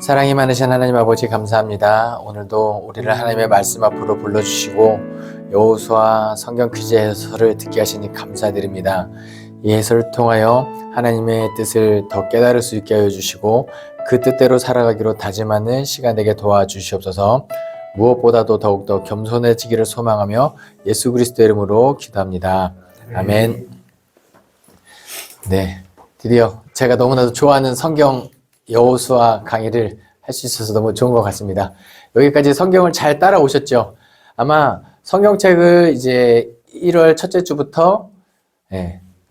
사랑이 많으신 하나님 아버지 감사합니다. 오늘도 우리를 하나님의 말씀 앞으로 불러주시고 여호수아 성경 퀴즈 해설을 듣게 하시니 감사드립니다. 이 해설을 통하여 하나님의 뜻을 더 깨달을 수 있게 하여 주시고 그 뜻대로 살아가기로 다짐하는 시간 되게 도와주시옵소서. 무엇보다도 더욱더 겸손해지기를 소망하며 예수 그리스도의 이름으로 기도합니다. 아멘. 네, 드디어 제가 너무나도 좋아하는 성경 여호수아 강의를 할 수 있어서 너무 좋은 것 같습니다. 여기까지 성경을 잘 따라오셨죠? 아마 성경책을 이제 1월 첫째 주부터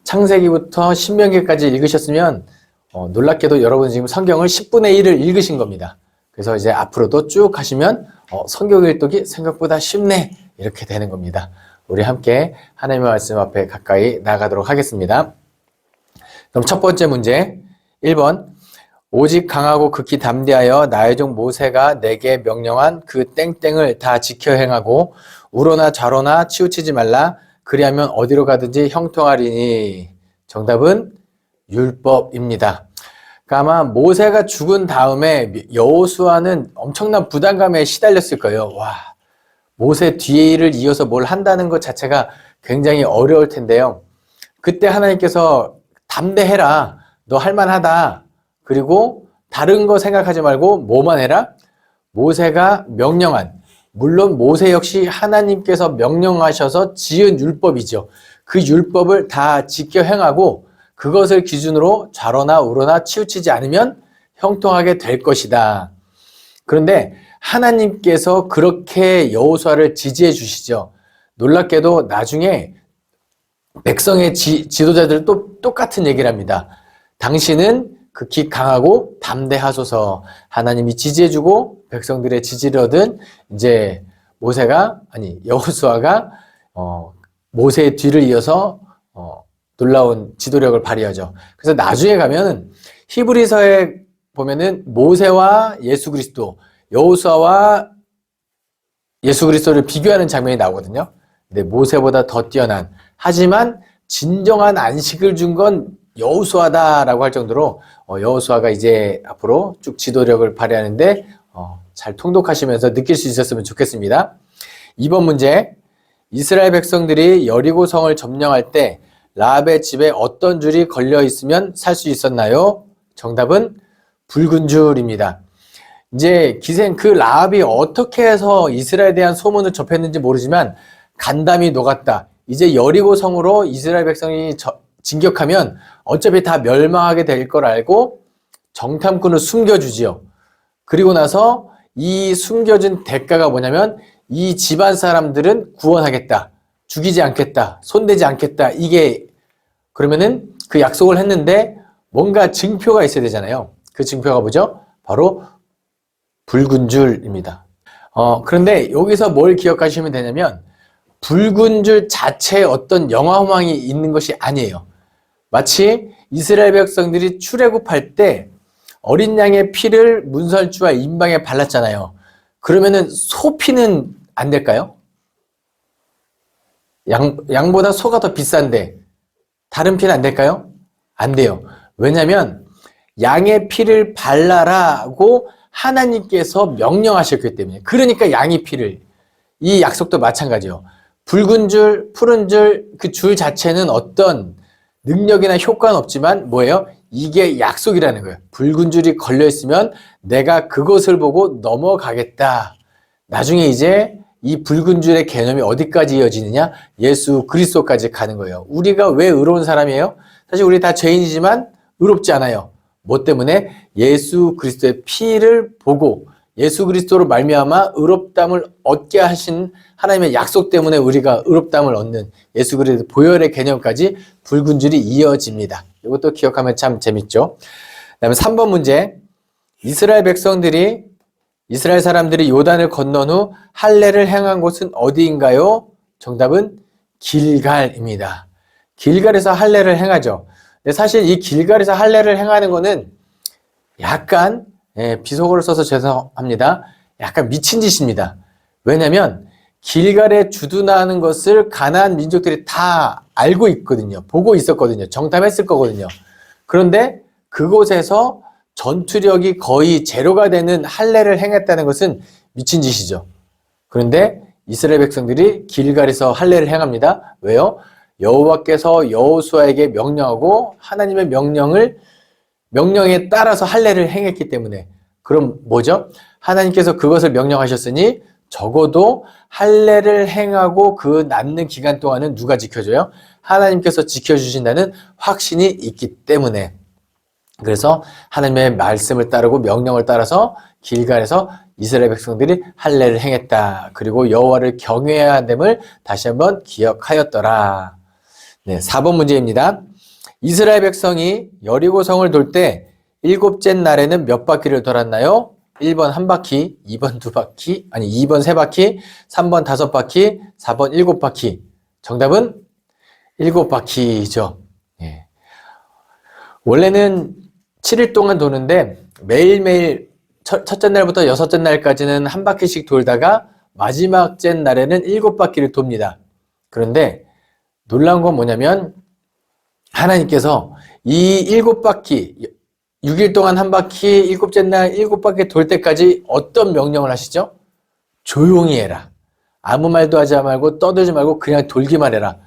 창세기부터 신명기까지 읽으셨으면 놀랍게도 여러분 지금 성경을 10분의 1을 읽으신 겁니다. 그래서 이제 앞으로도 쭉 가시면 성경 읽기 생각보다 쉽네 이렇게 되는 겁니다. 우리 함께 하나님의 말씀 앞에 가까이 나가도록 하겠습니다. 그럼 첫 번째 문제 1번 오직 강하고 극히 담대하여 나의 종 모세가 내게 명령한 그 땡땡을 다 지켜 행하고 우로나 좌로나 치우치지 말라 그리하면 어디로 가든지 형통하리니. 정답은 율법입니다. 그러니까 아마 모세가 죽은 다음에 여호수아는 엄청난 부담감에 시달렸을 거예요. 와, 모세 뒤를 이어서 뭘 한다는 것 자체가 굉장히 어려울 텐데요. 그때 하나님께서 담대해라, 너 할만하다. 그리고 다른 거 생각하지 말고 뭐만 해라? 모세가 명령한, 물론 모세 역시 하나님께서 명령하셔서 지은 율법이죠. 그 율법을 다 지켜 행하고 그것을 기준으로 좌로나 우로나 치우치지 않으면 형통하게 될 것이다. 그런데 하나님께서 그렇게 여호수아를 지지해 주시죠. 놀랍게도 나중에 백성의 지도자들도 똑같은 얘기를 합니다. 당신은 극히 강하고 담대하소서. 하나님이 지지해주고 백성들의 지지를 얻은 이제 여호수아가 모세의 뒤를 이어서 놀라운 지도력을 발휘하죠. 그래서 나중에 가면은 히브리서에 보면은 모세와 예수 그리스도, 여호수아와 예수 그리스도를 비교하는 장면이 나오거든요. 근데 모세보다 더 뛰어난, 하지만 진정한 안식을 준 건 여호수아다라고 할 정도로 여호수아가 이제 앞으로 쭉 지도력을 발휘하는데 잘 통독하시면서 느낄 수 있었으면 좋겠습니다. 2번 문제, 이스라엘 백성들이 여리고 성을 점령할 때 라합의 집에 어떤 줄이 걸려 있으면 살 수 있었나요? 정답은 붉은 줄입니다. 이제 그 라합이 어떻게 해서 이스라엘에 대한 소문을 접했는지 모르지만 간담이 녹았다. 이제 여리고 성으로 이스라엘 백성이 진격하면 어차피 다 멸망하게 될 걸 알고 정탐꾼을 숨겨주지요. 그리고 나서 이 숨겨진 대가가 뭐냐면 이 집안 사람들은 구원하겠다, 죽이지 않겠다, 손대지 않겠다. 이게 그러면은 그 약속을 했는데 뭔가 증표가 있어야 되잖아요. 그 증표가 뭐죠? 바로 붉은 줄입니다. 그런데 여기서 뭘 기억하시면 되냐면 붉은 줄 자체에 어떤 영화호망이 있는 것이 아니에요. 마치 이스라엘 백성들이 출애굽할 때 어린 양의 피를 문설주와 임방에 발랐잖아요. 그러면은 소피는 안 될까요? 양보다 소가 더 비싼데 다른 피는 안 될까요? 안 돼요. 왜냐하면 양의 피를 발라라고 하나님께서 명령하셨기 때문에. 그러니까 양의 피를, 이 약속도 마찬가지요. 붉은 줄, 푸른 줄, 그 줄 자체는 어떤 능력이나 효과는 없지만 뭐예요? 이게 약속이라는 거예요. 붉은 줄이 걸려있으면 내가 그것을 보고 넘어가겠다. 나중에 이제 이 붉은 줄의 개념이 어디까지 이어지느냐? 예수 그리스도까지 가는 거예요. 우리가 왜 의로운 사람이에요? 사실 우리 다 죄인이지만 의롭지 않아요. 뭐 때문에? 예수 그리스도의 피를 보고 예수 그리스도로 말미암아 의롭담을 얻게 하신 하나님의 약속 때문에 우리가 의롭담을 얻는 예수 그리스도 보혈의 개념까지 붉은 줄이 이어집니다. 이것도 기억하면 참 재밌죠. 그다음에 3번 문제, 이스라엘 사람들이 요단을 건넌 후 할례를 행한 곳은 어디인가요? 정답은 길갈입니다. 길갈에서 할례를 행하죠. 근데 사실 이 길갈에서 할례를 행하는 거는 약간 비속어를 써서 죄송합니다. 약간 미친 짓입니다. 왜냐하면 길갈에 주둔하는 것을 가나안 민족들이 다 알고 있거든요. 보고 있었거든요. 정탐했을 거거든요. 그런데 그곳에서 전투력이 거의 제로가 되는 할례를 행했다는 것은 미친 짓이죠. 그런데 이스라엘 백성들이 길갈에서 할례를 행합니다. 왜요? 여호와께서 여호수아에게 명령하고 하나님의 명령에 따라서 할례를 행했기 때문에. 그럼 뭐죠? 하나님께서 그것을 명령하셨으니 적어도 할례를 행하고 그 남는 기간 동안은 누가 지켜줘요? 하나님께서 지켜주신다는 확신이 있기 때문에. 그래서 하나님의 말씀을 따르고 명령을 따라서 길갈에서 이스라엘 백성들이 할례를 행했다. 그리고 여호와를 경외해야 함을 다시 한번 기억하였더라. 네, 4번 문제입니다. 이스라엘 백성이 여리고성을 돌 때 일곱째 날에는 몇 바퀴를 돌았나요? 1번 한 바퀴, 2번 두 바퀴, 2번 세 바퀴, 3번 다섯 바퀴, 4번 일곱 바퀴. 정답은 일곱 바퀴죠. 예. 원래는 7일 동안 도는데 매일매일 첫째 날부터 여섯째 날까지는 한 바퀴씩 돌다가 마지막째 날에는 일곱 바퀴를 돕니다. 그런데 놀라운 건 뭐냐면 하나님께서 이 일곱 바퀴, 6일 동안 한 바퀴, 일곱째 날 일곱 바퀴 돌 때까지 어떤 명령을 하시죠? 조용히 해라. 아무 말도 하지 말고 떠들지 말고 그냥 돌기만 해라.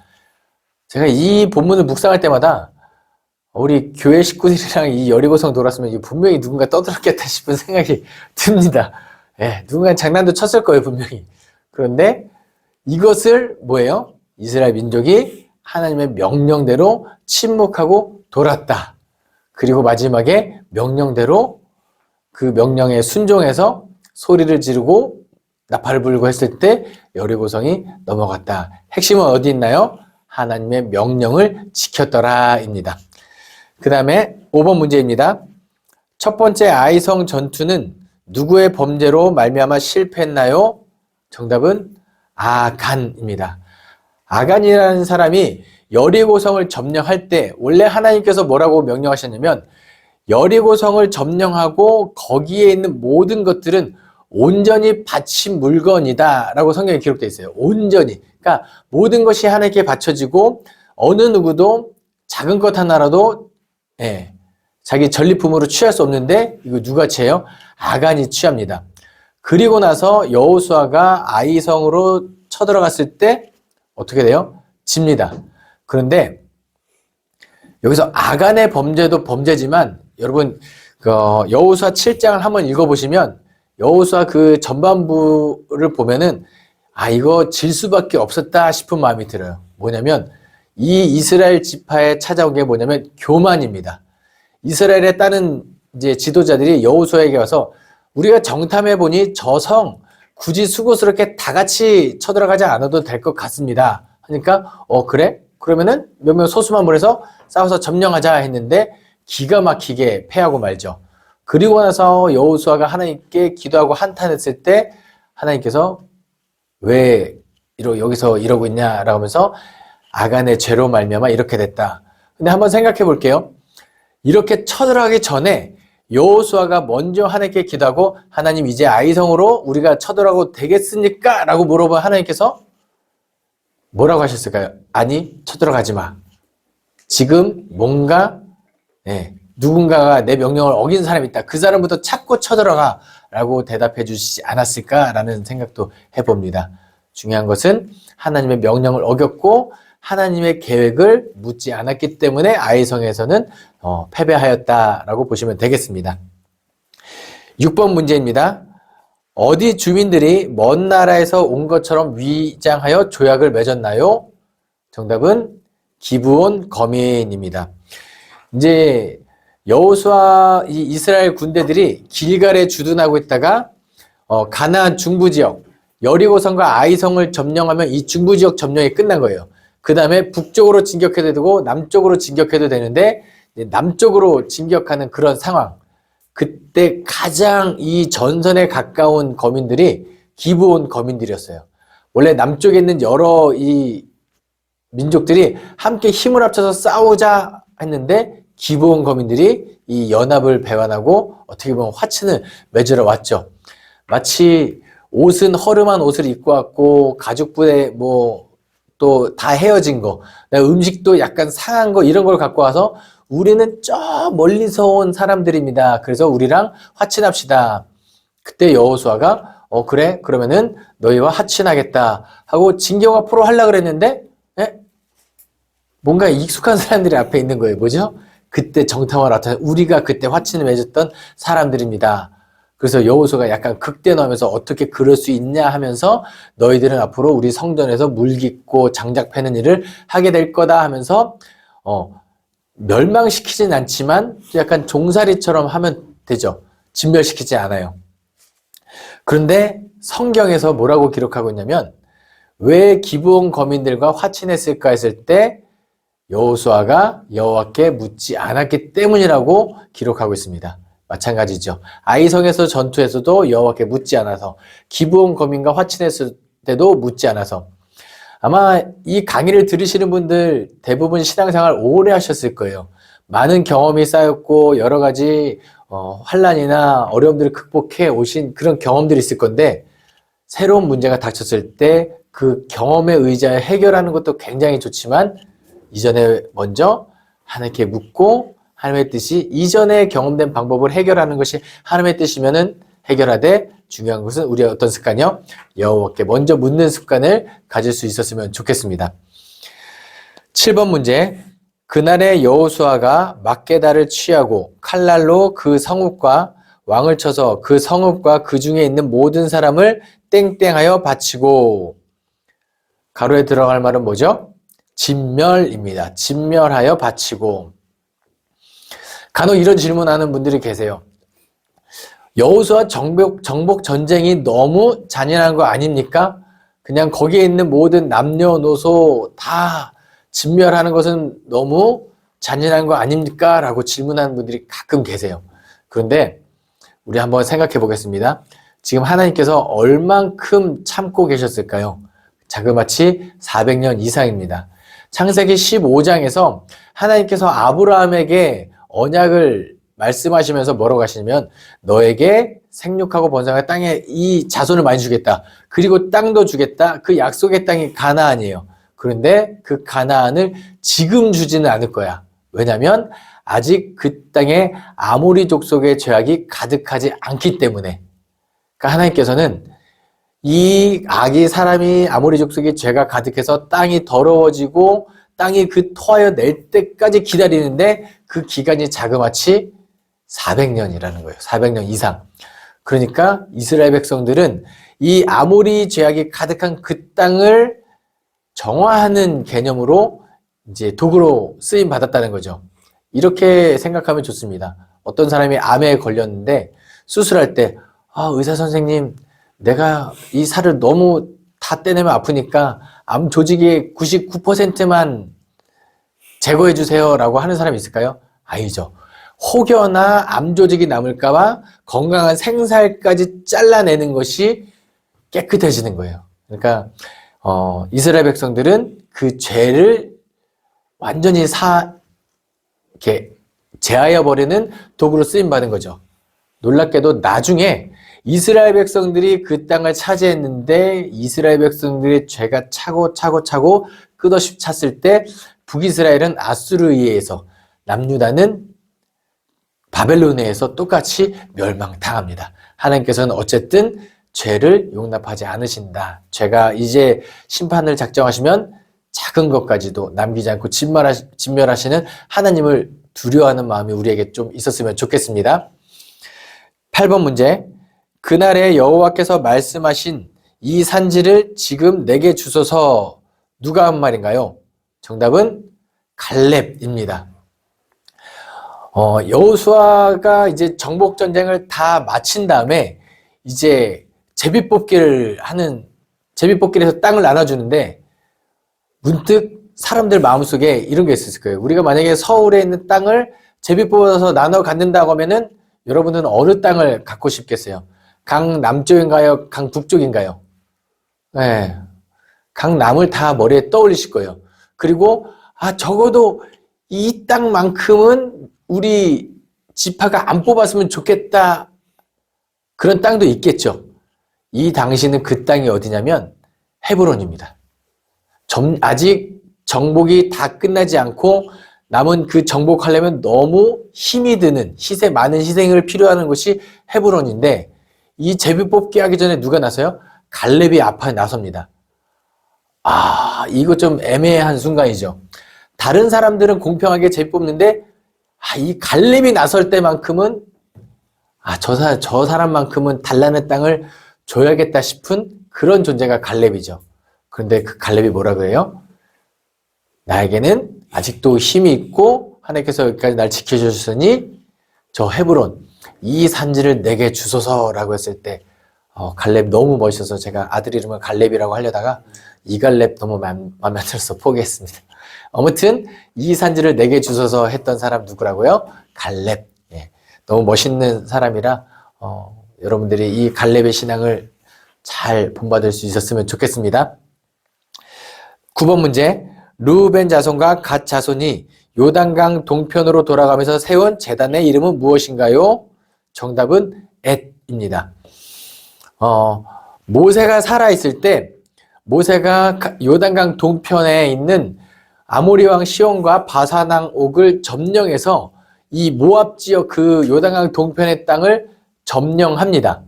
제가 이 본문을 묵상할 때마다 우리 교회 식구들이랑 이 여리고성 돌았으면 분명히 누군가 떠들었겠다 싶은 생각이 듭니다. 예, 누군가 장난도 쳤을 거예요, 분명히. 그런데 이것을 뭐예요? 이스라엘 민족이 하나님의 명령대로 침묵하고 돌았다. 그리고 마지막에 명령대로 그 명령에 순종해서 소리를 지르고 나팔을 불고 했을 때 여리고성이 넘어갔다. 핵심은 어디 있나요? 하나님의 명령을 지켰더라입니다. 그 다음에 5번 문제입니다. 첫 번째 아이성 전투는 누구의 범죄로 말미암아 실패했나요? 정답은 아간입니다. 아간이라는 사람이 여리고성을 점령할 때 원래 하나님께서 뭐라고 명령하셨냐면 여리고성을 점령하고 거기에 있는 모든 것들은 온전히 바친 물건이다 라고 성경에 기록되어 있어요. 온전히. 그러니까 모든 것이 하나님께 바쳐지고 어느 누구도 작은 것 하나라도 자기 전리품으로 취할 수 없는데 이거 누가 취해요? 아간이 취합니다. 그리고 나서 여호수아가 아이성으로 쳐들어갔을 때 어떻게 돼요? 집니다. 그런데 여기서 아간의 범죄도 범죄지만 여러분 여호수아 7장을 한번 읽어보시면 여호수아 그 전반부를 보면은 이거 질 수밖에 없었다 싶은 마음이 들어요. 뭐냐면 이 이스라엘 지파에 찾아온 게 뭐냐면 교만입니다. 이스라엘의 다른 이제 지도자들이 여호수아에게 와서 우리가 정탐해 보니 저 성 굳이 수고스럽게 다 같이 쳐들어가지 않아도 될 것 같습니다. 하니까 그래? 그러면은 몇몇 소수만물에서 싸워서 점령하자 했는데 기가 막히게 패하고 말죠. 그리고 나서 여호수아가 하나님께 기도하고 한탄했을 때 하나님께서 왜 여기서 이러고 있냐라고 하면서 아간의 죄로 말미암아 이렇게 됐다. 근데 한번 생각해 볼게요. 이렇게 쳐들어가기 전에 여호수아가 먼저 하나님께 기도하고 하나님 이제 아이성으로 우리가 쳐들어가도 되겠습니까? 라고 물어본 하나님께서 뭐라고 하셨을까요? 아니, 쳐들어가지 마. 지금 뭔가 누군가가 내 명령을 어긴 사람이 있다. 그 사람부터 찾고 쳐들어가 라고 대답해 주시지 않았을까라는 생각도 해봅니다. 중요한 것은 하나님의 명령을 어겼고 하나님의 계획을 묻지 않았기 때문에 아이성에서는 패배하였다라고 보시면 되겠습니다. 6번 문제입니다. 어디 주민들이 먼 나라에서 온 것처럼 위장하여 조약을 맺었나요? 정답은 기브온 거민입니다. 이제 여호수아 이 이스라엘 군대들이 길갈에 주둔하고 있다가 가나안 중부 지역 여리고성과 아이성을 점령하면 이 중부 지역 점령이 끝난 거예요. 그 다음에 북쪽으로 진격해도 되고 남쪽으로 진격해도 되는데 남쪽으로 진격하는 그런 상황. 그때 가장 이 전선에 가까운 거민들이 기브온 거민들이었어요. 원래 남쪽에 있는 여러 이 민족들이 함께 힘을 합쳐서 싸우자 했는데 기브온 거민들이 이 연합을 배반하고 어떻게 보면 화친을 맺으러 왔죠. 마치 옷은 허름한 옷을 입고 왔고 가죽부에 또 다 헤어진 거, 음식도 약간 상한 거 이런 걸 갖고 와서 우리는 저 멀리서 온 사람들입니다. 그래서 우리랑 화친합시다. 그때 여호수아가 그래 그러면은 너희와 화친하겠다 하고 진경 앞으로 하려고 그랬는데 뭔가 익숙한 사람들이 앞에 있는 거예요. 뭐죠? 그때 정탐을 나타낸 우리가 그때 화친을 맺었던 사람들입니다. 그래서 여호수아가 약간 극대노하면서 어떻게 그럴 수 있냐 하면서 너희들은 앞으로 우리 성전에서 물 깃고 장작 패는 일을 하게 될 거다 하면서 멸망시키진 않지만 약간 종살이처럼 하면 되죠. 진멸시키지 않아요. 그런데 성경에서 뭐라고 기록하고 있냐면 왜 기브온 거민들과 화친했을까 했을 때 여호수아가 여호와께 묻지 않았기 때문이라고 기록하고 있습니다. 마찬가지죠. 아이성에서 전투에서도 여호와께 묻지 않아서 기브온 거민과 화친했을 때도 묻지 않아서 아마 이 강의를 들으시는 분들 대부분 신앙생활 오래 하셨을 거예요. 많은 경험이 쌓였고 여러 가지 환난이나 어려움들을 극복해 오신 그런 경험들이 있을 건데 새로운 문제가 닥쳤을 때 그 경험에 의지하여 해결하는 것도 굉장히 좋지만 이전에 먼저 하나님께 묻고 하나님의 뜻이 이전에 경험된 방법을 해결하는 것이 하나님의 뜻이면은 해결하되 중요한 것은 우리의 어떤 습관이요? 여호와께 먼저 묻는 습관을 가질 수 있었으면 좋겠습니다. 7번 문제. 그날에 여호수아가 막게다를 취하고 칼날로 그 성읍과 왕을 쳐서 그 성읍과 그 중에 있는 모든 사람을 땡땡하여 바치고 가로에 들어갈 말은 뭐죠? 진멸입니다. 진멸하여 바치고 간혹 이런 질문하는 분들이 계세요. 여호수아 정복 전쟁이 너무 잔인한 거 아닙니까? 그냥 거기에 있는 모든 남녀노소 다 진멸하는 것은 너무 잔인한 거 아닙니까? 라고 질문하는 분들이 가끔 계세요. 그런데 우리 한번 생각해 보겠습니다. 지금 하나님께서 얼만큼 참고 계셨을까요? 자그마치 400년 이상입니다. 창세기 15장에서 하나님께서 아브라함에게 언약을 말씀하시면서 뭐라고 하시냐면 너에게 생육하고 번성할 땅에 이 자손을 많이 주겠다. 그리고 땅도 주겠다. 그 약속의 땅이 가나안이에요. 그런데 그 가나안을 지금 주지는 않을 거야. 왜냐하면 아직 그 땅에 아모리 족속의 죄악이 가득하지 않기 때문에. 그러니까 하나님께서는 이 악이 사람이 아모리 족속의 죄가 가득해서 땅이 더러워지고 땅이 그 토하여 낼 때까지 기다리는데 그 기간이 자그마치 400년이라는 거예요. 400년 이상. 그러니까 이스라엘 백성들은 이 아모리 죄악이 가득한 그 땅을 정화하는 개념으로 이제 도구로 쓰임 받았다는 거죠. 이렇게 생각하면 좋습니다. 어떤 사람이 암에 걸렸는데 수술할 때 의사 선생님 내가 이 살을 너무 다 떼내면 아프니까 암 조직의 99%만 제거해 주세요 라고 하는 사람이 있을까요? 아니죠. 혹여나 암 조직이 남을까봐 건강한 생살까지 잘라내는 것이 깨끗해지는 거예요. 그러니까 이스라엘 백성들은 그 죄를 완전히 이렇게 제하여 버리는 도구로 쓰임 받은 거죠. 놀랍게도 나중에 이스라엘 백성들이 그 땅을 차지했는데 이스라엘 백성들의 죄가 차고 끝없이 찼을 때 북이스라엘은 아수르에 의해서 남유다는 바벨론에 의해서 똑같이 멸망당합니다. 하나님께서는 어쨌든 죄를 용납하지 않으신다. 죄가 이제 심판을 작정하시면 작은 것까지도 남기지 않고 진멸하시는 하나님을 두려워하는 마음이 우리에게 좀 있었으면 좋겠습니다. 8번 문제. 그날에 여호와께서 말씀하신 이 산지를 지금 내게 주소서. 누가 한 말인가요? 정답은 갈렙입니다. 여호수아가 이제 정복 전쟁을 다 마친 다음에 이제 제비뽑기를 해서 땅을 나눠주는데 문득 사람들 마음속에 이런 게 있었을 거예요. 우리가 만약에 서울에 있는 땅을 제비 뽑아서 나눠 갖는다고 하면은 여러분은 어느 땅을 갖고 싶겠어요? 강 남쪽인가요? 강 북쪽인가요? 네. 강 남을 다 머리에 떠올리실 거예요. 그리고 적어도 이 땅만큼은 우리 지파가 안 뽑았으면 좋겠다. 그런 땅도 있겠죠. 이 당시는 그 땅이 어디냐면 헤브론입니다. 아직 정복이 다 끝나지 않고 남은 그 정복하려면 너무 힘이 드는 많은 희생을 필요하는 곳이 헤브론인데 이 제비 뽑기 하기 전에 누가 나서요? 갈렙이 앞에 나섭니다. 이거 좀 애매한 순간이죠. 다른 사람들은 공평하게 제비 뽑는데 이 갈렙이 나설 때만큼은 저 사람만큼은 달라는 땅을 줘야겠다 싶은 그런 존재가 갈렙이죠. 그런데 그 갈렙이 뭐라 그래요? 나에게는 아직도 힘이 있고 하나님께서 여기까지 날 지켜주셨으니 저 헤브론 이 산지를 내게 주소서라고 했을 때 갈렙 너무 멋있어서 제가 아들 이름을 갈렙이라고 하려다가 이 갈렙 너무 마음에 안 들어서 포기했습니다. 아무튼 이 산지를 내게 주소서 했던 사람 누구라고요? 갈렙. 예, 너무 멋있는 사람이라 여러분들이 이 갈렙의 신앙을 잘 본받을 수 있었으면 좋겠습니다. 9번 문제. 르우벤 자손과 갓 자손이 요단강 동편으로 돌아가면서 세운 제단의 이름은 무엇인가요? 정답은 엣입니다. 모세가 살아있을 때 모세가 요단강 동편에 있는 아모리 왕 시온과 바산 왕 옥을 점령해서 이 모압 지역 그 요단강 동편의 땅을 점령합니다.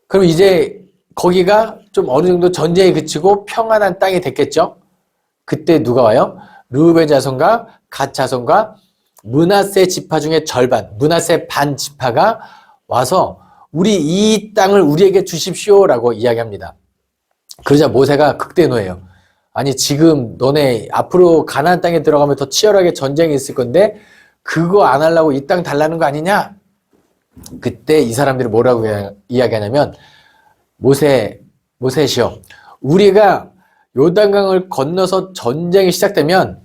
그럼 이제 거기가 좀 어느 정도 전쟁이 그치고 평안한 땅이 됐겠죠? 그때 누가 와요? 르우벤 자손과 갓 자손과 므낫세 지파 중에 절반, 므낫세 반 지파가 와서 우리 이 땅을 우리에게 주십시오라고 이야기합니다. 그러자 모세가 극대노해요. 아니 지금 너네 앞으로 가나안 땅에 들어가면 더 치열하게 전쟁이 있을 건데 그거 안 하려고 이 땅 달라는 거 아니냐? 그때 이 사람들이 뭐라고 이야기하냐면 모세시여 우리가 요단강을 건너서 전쟁이 시작되면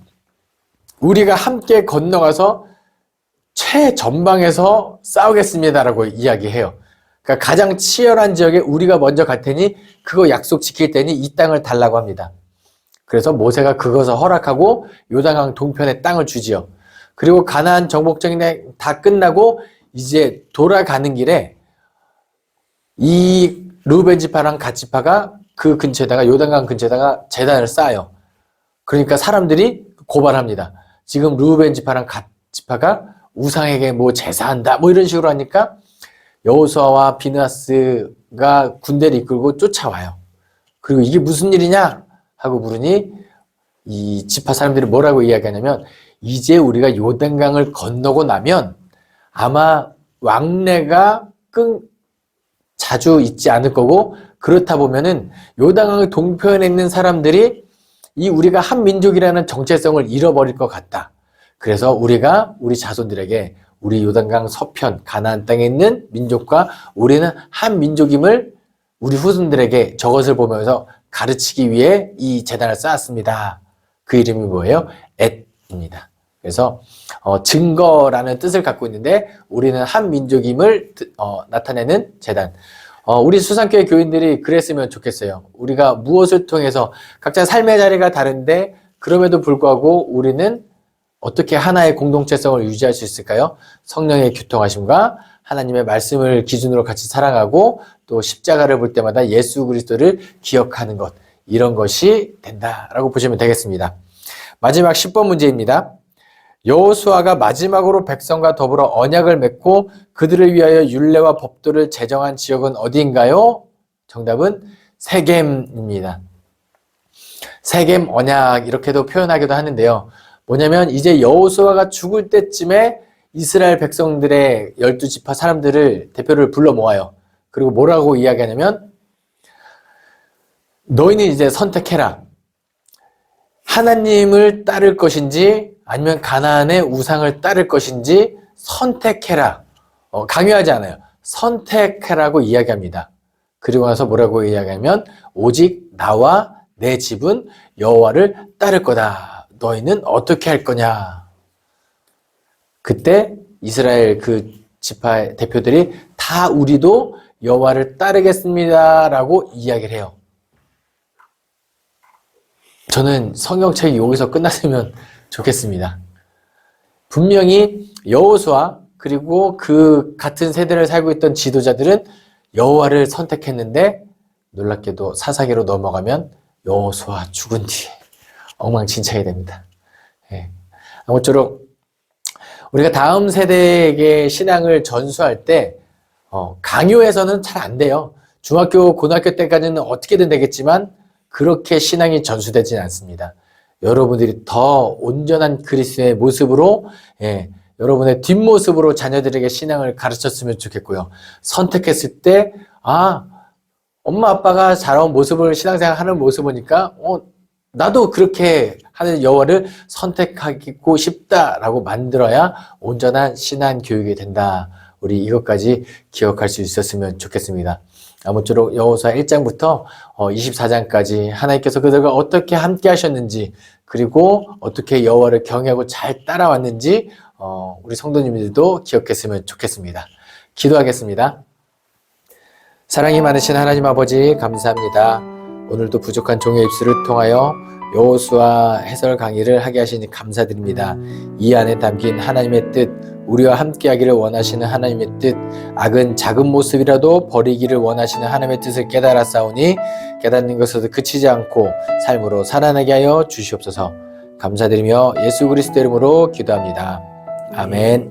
우리가 함께 건너가서 최전방에서 싸우겠습니다라고 이야기해요. 그러니까 가장 치열한 지역에 우리가 먼저 갈 테니 그거 약속 지킬 테니 이 땅을 달라고 합니다. 그래서 모세가 그것을 허락하고 요단강 동편의 땅을 주지요. 그리고 가나안 정복전이 다 끝나고 이제 돌아가는 길에 이 르우벤 지파랑 갓 지파가 그 근처에다가 요단강 근처에다가 제단을 쌓아요. 그러니까 사람들이 고발합니다. 지금 르우벤 지파랑 갓 지파가 우상에게 뭐 제사한다 뭐 이런 식으로 하니까 여호수아와 비느하스가 군대를 이끌고 쫓아와요. 그리고 이게 무슨 일이냐 하고 물으니 이 지파 사람들이 뭐라고 이야기하냐면 이제 우리가 요단강을 건너고 나면 아마 왕래가 자주 있지 않을 거고 그렇다 보면은 요단강 동편에 있는 사람들이 이 우리가 한 민족이라는 정체성을 잃어버릴 것 같다. 그래서 우리가 우리 자손들에게 우리 요단강 서편 가나안 땅에 있는 민족과 우리는 한 민족임을 우리 후손들에게 저것을 보면서 가르치기 위해 이 제단을 쌓았습니다. 그 이름이 뭐예요? 엣입니다. 그래서 증거라는 뜻을 갖고 있는데 우리는 한 민족임을 나타내는 제단. 우리 수산교회 교인들이 그랬으면 좋겠어요. 우리가 무엇을 통해서 각자 삶의 자리가 다른데 그럼에도 불구하고 우리는 어떻게 하나의 공동체성을 유지할 수 있을까요? 성령의 교통하심과 하나님의 말씀을 기준으로 같이 사랑하고 또 십자가를 볼 때마다 예수 그리스도를 기억하는 것, 이런 것이 된다라고 보시면 되겠습니다. 마지막 10번 문제입니다. 여호수아가 마지막으로 백성과 더불어 언약을 맺고 그들을 위하여 율례와 법도를 제정한 지역은 어디인가요? 정답은 세겜입니다. 세겜 언약 이렇게도 표현하기도 하는데요. 뭐냐면 이제 여호수아가 죽을 때쯤에 이스라엘 백성들의 12지파 사람들을 대표를 불러 모아요. 그리고 뭐라고 이야기하냐면 너희는 이제 선택해라. 하나님을 따를 것인지 아니면 가나안의 우상을 따를 것인지 선택해라. 강요하지 않아요. 선택해라고 이야기합니다. 그리고 나서 뭐라고 이야기하면 오직 나와 내 집은 여호와를 따를 거다. 너희는 어떻게 할 거냐. 그때 이스라엘 그 지파 대표들이 다 우리도 여호와를 따르겠습니다라고 이야기를 해요. 저는 성경책이 여기서 끝났으면 좋겠습니다. 분명히 여호수아 그리고 그 같은 세대를 살고 있던 지도자들은 여호와를 선택했는데 놀랍게도 사사기로 넘어가면 여호수아 죽은 뒤에 엉망진창이 됩니다. 예. 아무쪼록 우리가 다음 세대에게 신앙을 전수할 때 강요해서는 잘 안 돼요. 중학교, 고등학교 때까지는 어떻게든 되겠지만 그렇게 신앙이 전수되진 않습니다. 여러분들이 더 온전한 그리스도의 모습으로, 여러분의 뒷모습으로 자녀들에게 신앙을 가르쳤으면 좋겠고요. 선택했을 때, 엄마 아빠가 자라온 모습을, 신앙생활 하는 모습 보니까 나도 그렇게 하는 여호와를 선택하고 싶다라고 만들어야 온전한 신앙 교육이 된다. 우리 이것까지 기억할 수 있었으면 좋겠습니다. 아무쪼록 여호수아 1장부터 24장까지 하나님께서 그들과 어떻게 함께 하셨는지, 그리고 어떻게 여호와를 경외하고 잘 따라왔는지 우리 성도님들도 기억했으면 좋겠습니다. 기도하겠습니다. 사랑이 많으신 하나님 아버지, 감사합니다. 오늘도 부족한 종의 입술을 통하여 여호수아 해설 강의를 하게 하시니 감사드립니다. 이 안에 담긴 하나님의 뜻, 우리와 함께하기를 원하시는 하나님의 뜻, 악은 작은 모습이라도 버리기를 원하시는 하나님의 뜻을 깨달았사오니 깨닫는 것에도 그치지 않고 삶으로 살아나게 하여 주시옵소서. 감사드리며 예수 그리스도 이름으로 기도합니다. 아멘.